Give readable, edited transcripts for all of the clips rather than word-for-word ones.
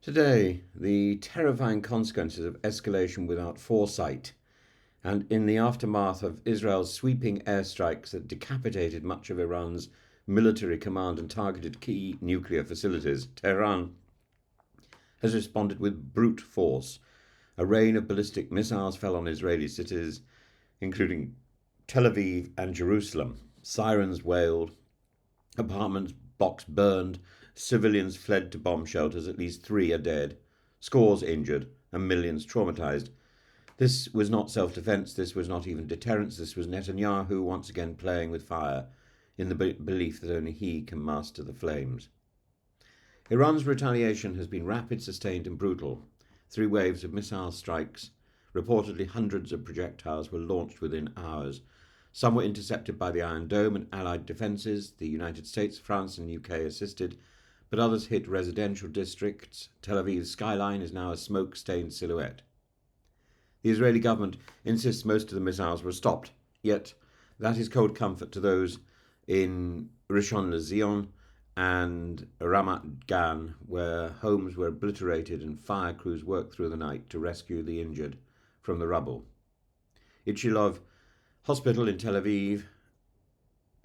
Today, the terrifying consequences of escalation without foresight, and in the aftermath of Israel's sweeping airstrikes that decapitated much of Iran's military command and targeted key nuclear facilities, Tehran has responded with brute force. A rain of ballistic missiles fell on Israeli cities, including Tel Aviv and Jerusalem. Sirens wailed, apartments blocks burned, civilians fled to bomb shelters, at least 3 are dead, scores injured, and millions traumatized. This was not self-defense, this was not even deterrence, this was Netanyahu once again playing with fire, in the belief that only he can master the flames. Iran's retaliation has been rapid, sustained, and brutal. 3 waves of missile strikes, reportedly hundreds of projectiles, were launched within hours. Some were intercepted by the Iron Dome and Allied defences. The United States, France, and UK assisted, but others hit residential districts. Tel Aviv's skyline is now a smoke-stained silhouette. The Israeli government insists most of the missiles were stopped, yet that is cold comfort to those in Rishon LeZion and Ramat Gan, where homes were obliterated and fire crews worked through the night to rescue the injured from the rubble. Ichilov Hospital in Tel Aviv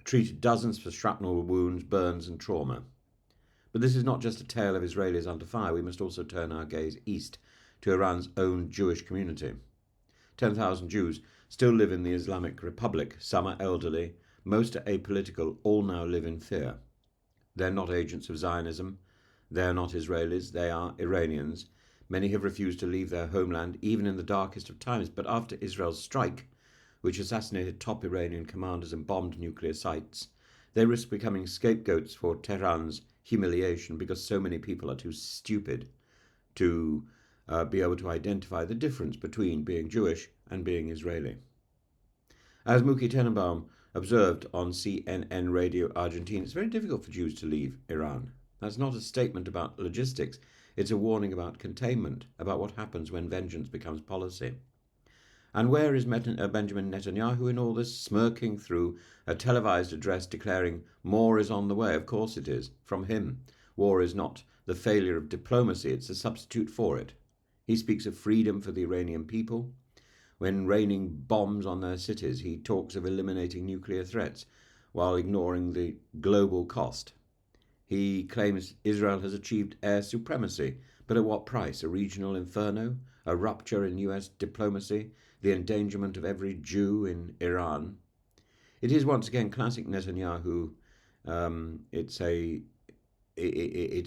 treated dozens for shrapnel wounds, burns, and trauma. But this is not just a tale of Israelis under fire. We must also turn our gaze east to Iran's own Jewish community. 10,000 Jews still live in the Islamic Republic. Some are elderly, most are apolitical, all now live in fear. They're not agents of Zionism. They're not Israelis. They are Iranians. Many have refused to leave their homeland, even in the darkest of times. But after Israel's strike, which assassinated top Iranian commanders and bombed nuclear sites, they risk becoming scapegoats for Tehran's humiliation because so many people are too stupid to be able to identify the difference between being Jewish and being Israeli. As Muki Tenenbaum observed on CNN Radio Argentina, it's very difficult for Jews to leave Iran. That's not a statement about logistics. It's a warning about containment, about what happens when vengeance becomes policy. And where is Benjamin Netanyahu in all this, smirking through a televised address declaring more is on the way? Of course it is. From him, war is not the failure of diplomacy, it's a substitute for it. He speaks of freedom for the Iranian people. When raining bombs on their cities, he talks of eliminating nuclear threats while ignoring the global cost. He claims Israel has achieved air supremacy, but at what price? A regional inferno? A rupture in US diplomacy? The endangerment of every Jew in Iran? It is once again classic Netanyahu. It's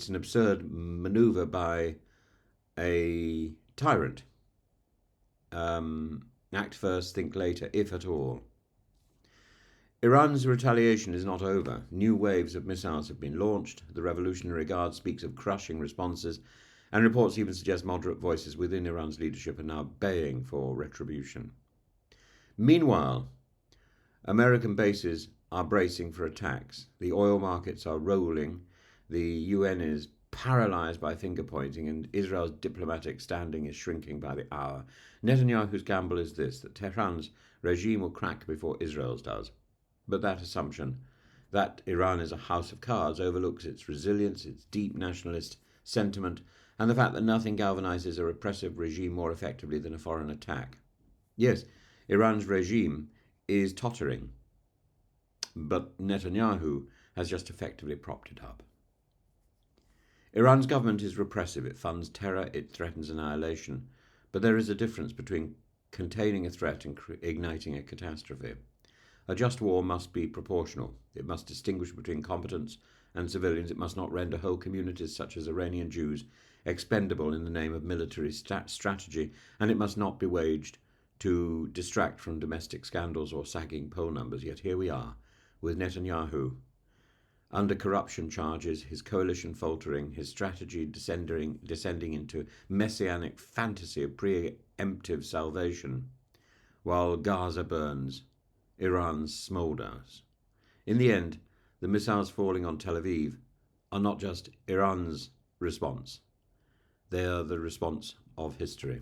an absurd maneuver by a tyrant. Act first, think later, if at all. Iran's retaliation is not over. New waves of missiles have been launched. The Revolutionary Guard speaks of crushing responses, and reports even suggest moderate voices within Iran's leadership are now baying for retribution. Meanwhile, American bases are bracing for attacks. The oil markets are rolling. The UN is paralysed by finger-pointing, and Israel's diplomatic standing is shrinking by the hour. Netanyahu's gamble is this, that Tehran's regime will crack before Israel's does. But that assumption, that Iran is a house of cards, overlooks its resilience, its deep nationalist sentiment, and the fact that nothing galvanizes a repressive regime more effectively than a foreign attack. Yes, Iran's regime is tottering, but Netanyahu has just effectively propped it up. Iran's government is repressive. It funds terror, it threatens annihilation. But there is a difference between containing a threat and igniting a catastrophe. A just war must be proportional. It must distinguish between combatants and civilians. It must not render whole communities, such as Iranian Jews, expendable in the name of military strategy, and it must not be waged to distract from domestic scandals or sagging poll numbers. Yet here we are, with Netanyahu under corruption charges, his coalition faltering, his strategy descending into messianic fantasy of preemptive salvation, while Gaza burns, Iran smoulders. In the end, the missiles falling on Tel Aviv are not just Iran's response, they are the response of history.